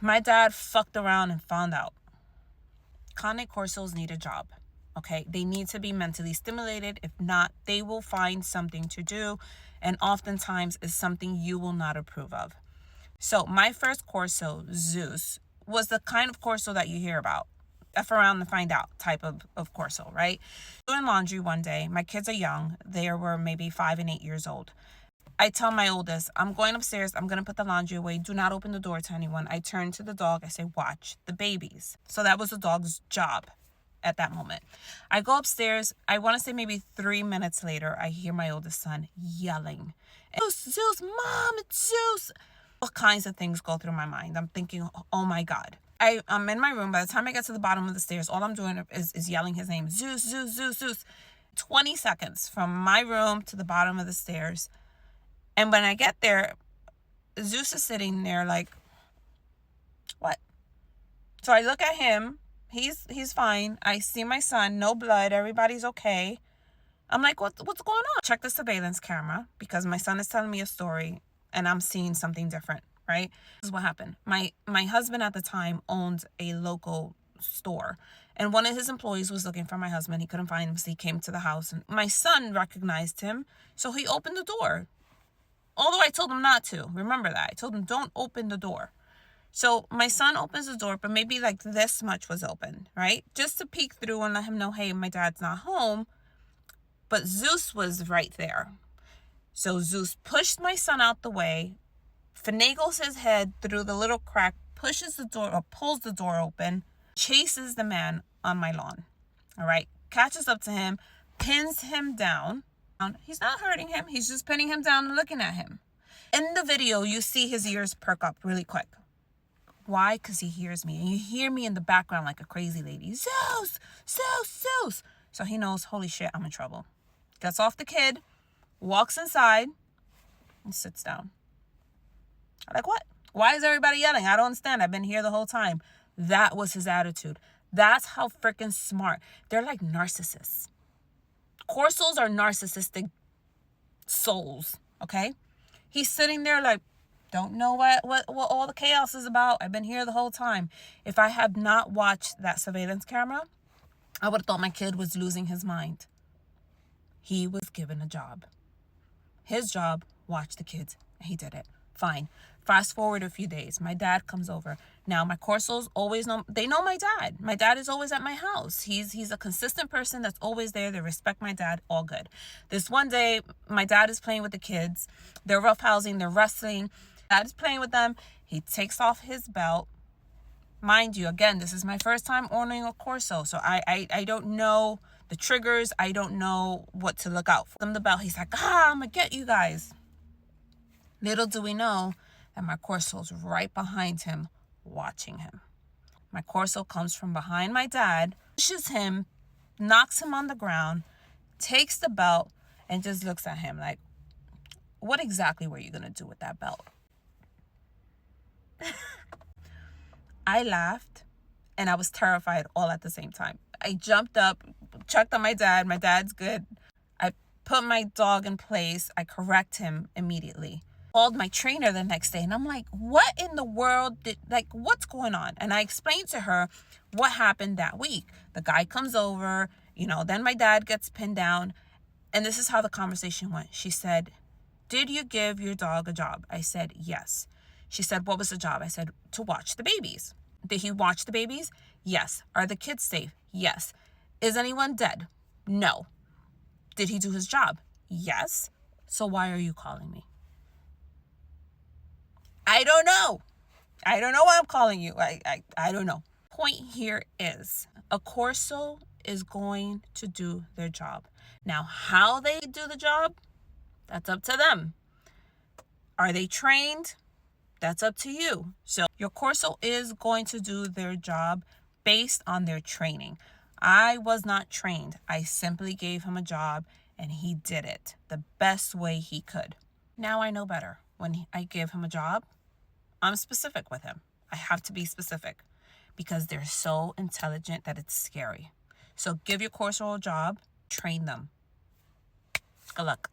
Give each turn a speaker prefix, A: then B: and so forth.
A: My dad fucked around and found out. Cane Corsos need a job. Okay, they need to be mentally stimulated. If not, they will find something to do, and oftentimes is something you will not approve of. So my first Corso, Zeus, was the kind of Corso that you hear about. F around and find out type of Corso, right? Doing laundry one day. My kids are young. They were maybe 5 and 8 years old. I tell my oldest, I'm going upstairs. I'm going to put the laundry away. Do not open the door to anyone. I turn to the dog. I say, watch the babies. So that was the dog's job at that moment. I go upstairs. I want to say maybe 3 minutes later, I hear my oldest son yelling, Zeus, Zeus, Mom, it's Zeus. All kinds of things go through my mind. I'm thinking, oh my God. I'm in my room. By the time I get to the bottom of the stairs, all I'm doing is yelling his name, Zeus, Zeus, Zeus, Zeus. 20 seconds from my room to the bottom of the stairs. And when I get there, Zeus is sitting there like, what? So I look at him. He's fine. I see my son, no blood. Everybody's okay. I'm like, what's going on? Check the surveillance camera because my son is telling me a story and I'm seeing something different, right? This is what happened. My husband at the time owned a local store. And one of his employees was looking for my husband. He couldn't find him, so he came to the house. And my son recognized him, so he opened the door. Although I told him not to. Remember that. I told him, don't open the door. So my son opens the door, but maybe like this much was open, right? Just to peek through and let him know, hey, my dad's not home. But Zeus was right there. So Zeus pushed my son out the way, finagles his head through the little crack, pushes the door or pulls the door open, chases the man on my lawn. All right. Catches up to him, pins him down. He's not hurting him. He's just pinning him down and looking at him. In the video, you see his ears perk up really quick. Why? Because he hears me. And you hear me in the background like a crazy lady. Zeus! Zeus! Zeus! So he knows, holy shit, I'm in trouble. Gets off the kid, walks inside, and sits down. I'm like, what? Why is everybody yelling? I don't understand. I've been here the whole time. That was his attitude. That's how freaking smart. They're like narcissists. Corsos are narcissistic souls, okay? He's sitting there like, don't know what all the chaos is about. I've been here the whole time. If I had not watched that surveillance camera, I would have thought my kid was losing his mind. He was given a job. His job, watch the kids. He did it. Fine. Fast forward a few days. My dad comes over. Now, my Corsos always know, they know my dad. My dad is always at my house. He's a consistent person that's always there. They respect my dad. All good. This one day, my dad is playing with the kids. They're roughhousing. They're wrestling. Dad is playing with them. He takes off his belt. Mind you, again, this is my first time owning a Corso. So I don't know the triggers. I don't know what to look out for. Him the belt. He's like, I'm going to get you guys. Little do we know that my Corso's right behind him, watching him. My Corso comes from behind my dad, pushes him, knocks him on the ground, takes the belt, and just looks at him like, what exactly were you going to do with that belt? I laughed, and I was terrified all at the same time. I jumped up, checked on my dad. My dad's good. I put my dog in place. I correct him immediately. Called my trainer the next day and I'm like, what in the world what's going on? And I explained to her what happened that week. The guy comes over, then my dad gets pinned down. And this is how the conversation went. She said, did you give your dog a job? I said, yes. She said, what was the job? I said, to watch the babies. Did he watch the babies? Yes. Are the kids safe? Yes. Is anyone dead? No. Did he do his job? Yes. So why are you calling me? I don't know. I don't know why I'm calling you. I don't know. Point here is a Corso is going to do their job. Now, how they do the job, that's up to them. Are they trained? That's up to you. So your Corso is going to do their job based on their training. I was not trained. I simply gave him a job and he did it the best way he could. Now I know better. When I give him a job, I'm specific with him. I have to be specific because they're so intelligent that it's scary. So give your Corso a job, train them. Good luck.